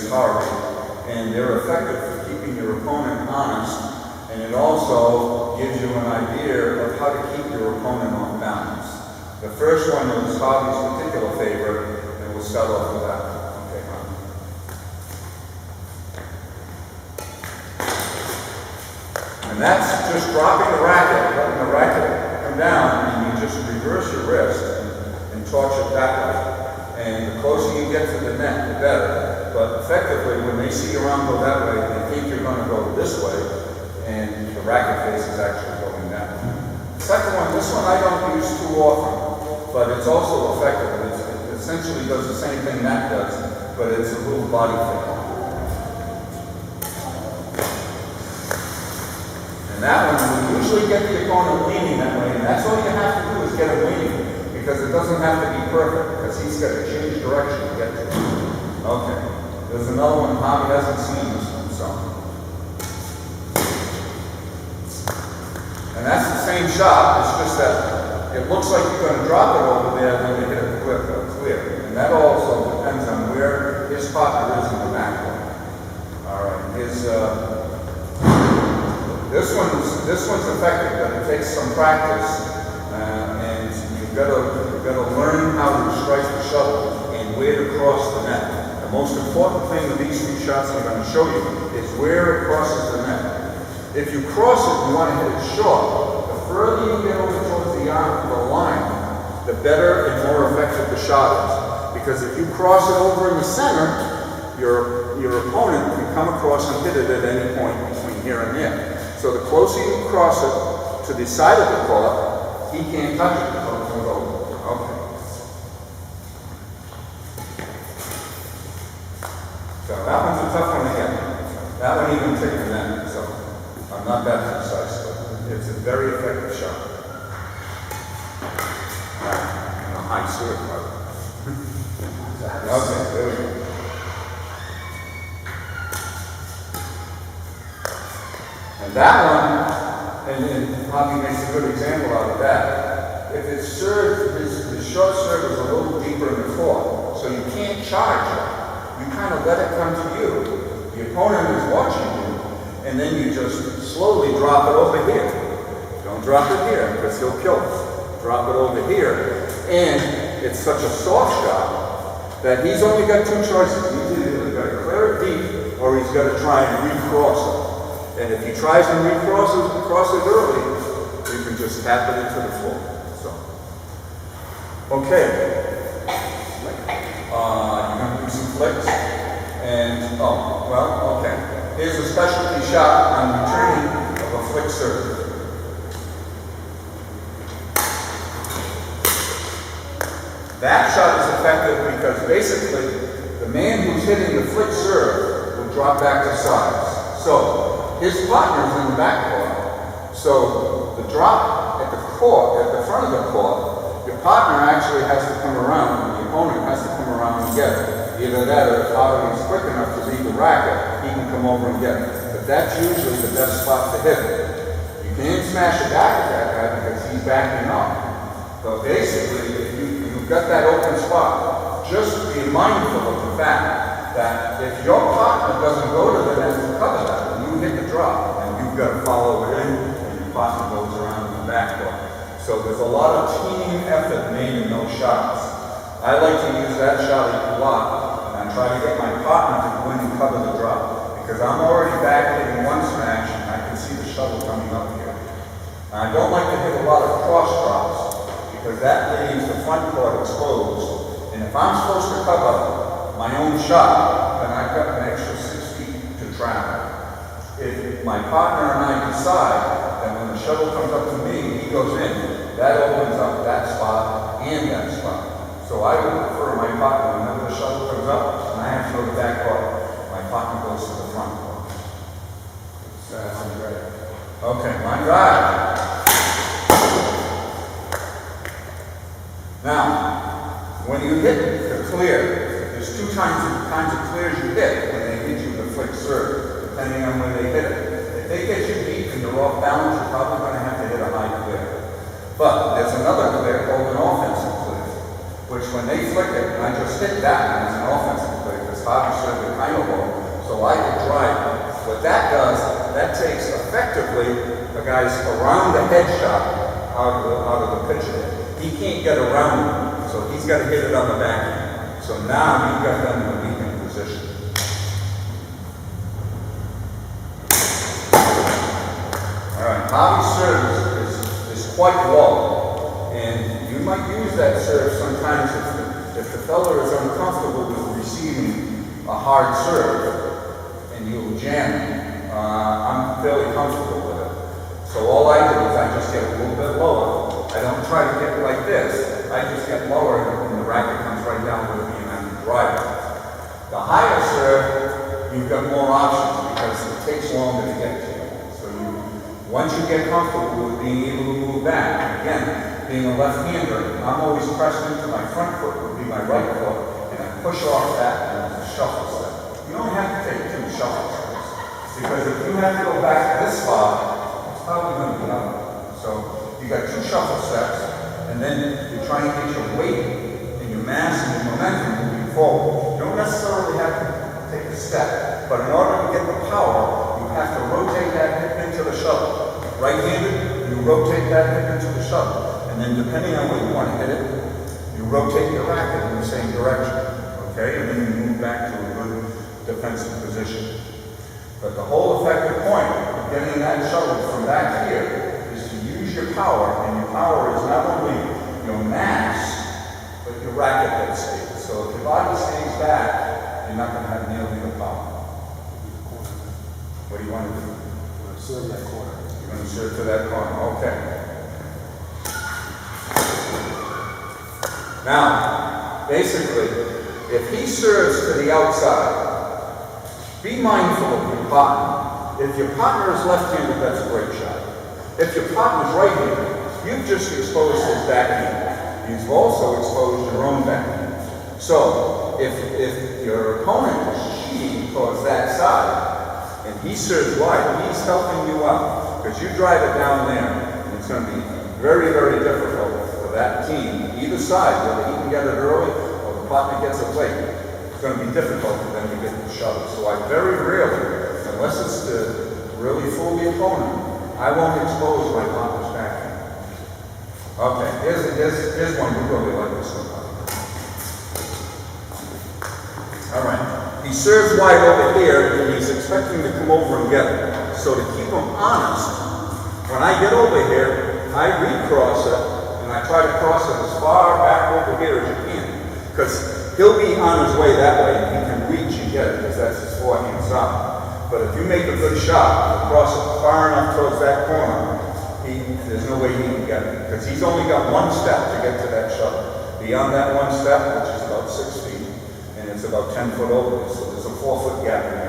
authority, and they're effective for keeping your opponent honest, and it also gives you an idea of how to keep your opponent off balance. The first one is Harvey's particular favorite, and we'll start off with that one. Okay, Harvey. And that's just dropping the racket, letting the racket come down, and you just reverse your wrist and torch it that way. And the closer you get to the net, the better. But effectively, when they see your arm go that way, they think you're going to go this way, and the racket face is actually going that way. The second one, this one I don't use too often, but it's also effective. It essentially does the same thing that does, but it's a little body thing. And that one, we usually get the opponent leaning that way, and that's all you have to do is get him leaning, because it doesn't have to be perfect, because he's got to change direction to get to it. Okay, there's another one. Harvey hasn't seen this one, so. And that's the same shot, it's just that it looks like you're going to drop it over there and then you hit it clear. And that also depends on where his partner is in the backcourt. All right, this one's effective, but it takes some practice, and you've got to learn how to strike the shuttle and where to cross the net. The most important thing with these two shots I'm going to show you is where it crosses the net. If you cross it, you want to hit it short. The further you get over towards the line, the better and more effective the shot is. Because if you cross it over in the center, your opponent can come across and hit it at any point between here and there. So the closer you cross it to the side of the court, he can't touch it until it goes over. Okay. So that one's a tough one to get. That one even takes a minute, so I'm not that precise, but it's a very effective shot. And a high serve, by the way. Okay, there we go. And that one, and Harvey makes a good example out of that. If it's served, his short serve is a little deeper in the court, so you can't charge it. You kind of let it come to you. The opponent is watching you, and then you just slowly drop it over here. Don't drop it here, because he'll kill us. Drop it over here. And it's such a soft shot that he's only got two choices. He's either got to clear it deep, or he's got to try and recross it. And if he tries and crosses early, you can just tap it into the floor. So, okay. You're going to do some flicks. And, okay. Here's a specialty shot on returning of a flick serve. That shot is effective because basically the man who's hitting the flick serve will drop back to sides. So, his partner's in the backcourt, so the drop at the front of the court, your partner actually has to come around, and the opponent has to come around and get it. Either that, or if Harvey's quick enough to read the racket, he can come over and get it. But that's usually the best spot to hit it. You can't smash it back at that guy because he's backing up. But basically, if you've got that open spot, just be mindful of the fact that if your partner doesn't go to the net to cover that, you hit the drop, and you've got to follow it in, and your partner goes around in the backcourt. So there's a lot of team effort made in those shots. I like to use that shot a lot, and I try to get my partner to go in and cover the drop, because I'm already back hitting one smash, and I can see the shuttle coming up here. And I don't like to hit a lot of cross drops, because that leaves the front court exposed. And if I'm supposed to cover my own shot, then I've got an extra 6 feet to travel. If my partner and I decide that when the shuttle comes up to me, he goes in, that opens up that spot and that spot. So I would prefer my partner, whenever the shuttle comes up and I have to go to that court, my partner goes to the front court. Sounds great. Okay, my drive. Now, when you hit the clear, there's two kinds of clears you hit when they hit you with a flick serve, depending on where they hit it. If they get you deep and you're off balance, you're probably going to have to hit a high clear. But there's another clear called an offensive clear, which when they flick it, and I just hit that one as an offensive clear, because Bobby served it kind of low, so I could drive it. What that does, that takes effectively a guy's around the head shot out of the pitcher. He can't get around it, so he's got to hit it on the backhand. So now you've got them in a weakened position. All right, Bobby's serve is quite low, and you might use that serve sometimes if the fella is uncomfortable with receiving a hard serve and you'll jam it. I'm fairly comfortable with it. So all I do is I just get a little bit lower. I don't try to get like this. I just get lower and the racket comes right down with me and I can drive it. The higher serve, you've got more options because it takes longer to get to you. So once you get comfortable with being able to move back, again, being a left-hander, I'm always pressed into my front foot, would be my right foot, and I push off that and it's a shuffle step. You don't have to take 2 shuffle steps, because if you have to go back this far, it's probably going to be out. So you got 2 shuffle steps, and then you're trying to get your weight and your mass and your momentum moving forward. You don't necessarily have to take a step, but in order to get the power, you have to rotate that hip into the shuttle. Right-handed, you rotate that hip into the shuttle. And then depending on where you want to hit it, you rotate your racket in the same direction. Okay? And then you move back to a good defensive position. But the whole effective point of getting that shuttle from back here is to use your power, and your power is not only your mass, but your racket head speed. So if your body stays back, you're not going to have nearly the power. What do you want to do? I'm going to serve that corner. You're going to serve to that corner. Okay. Now, basically, if he serves to the outside, be mindful of your partner. If your partner is left-handed, that's a great shot. If your partner is right-handed, you've just exposed his backhand. You've also exposed your own backhand. So, if your opponent is cheating towards that side, and he serves wide, he's helping you out, because you drive it down there, and it's going to be very, very difficult for that team, either side, whether he can get it early or the partner gets it late. It's going to be difficult for them to get the shuttle. So I very rarely, unless it's to really fool the opponent, I won't expose my partner's backhand. Okay, here's one. You really like this one. All right. He serves wide over here, and he's expecting to come over and get it. So to keep him honest, when I get over here, I recross it. And I try to cross it as far back over here as you can, because he'll be on his way that way, and he can reach and get it, because that's his forehand side. But if you make a good shot, you cross it far enough towards that corner, there's no way he can get it, because he's only got 1 step to get to that shot. Beyond that 1 step, which is about 6 feet, and it's about 10 foot over, so there's a 4 foot gap in there.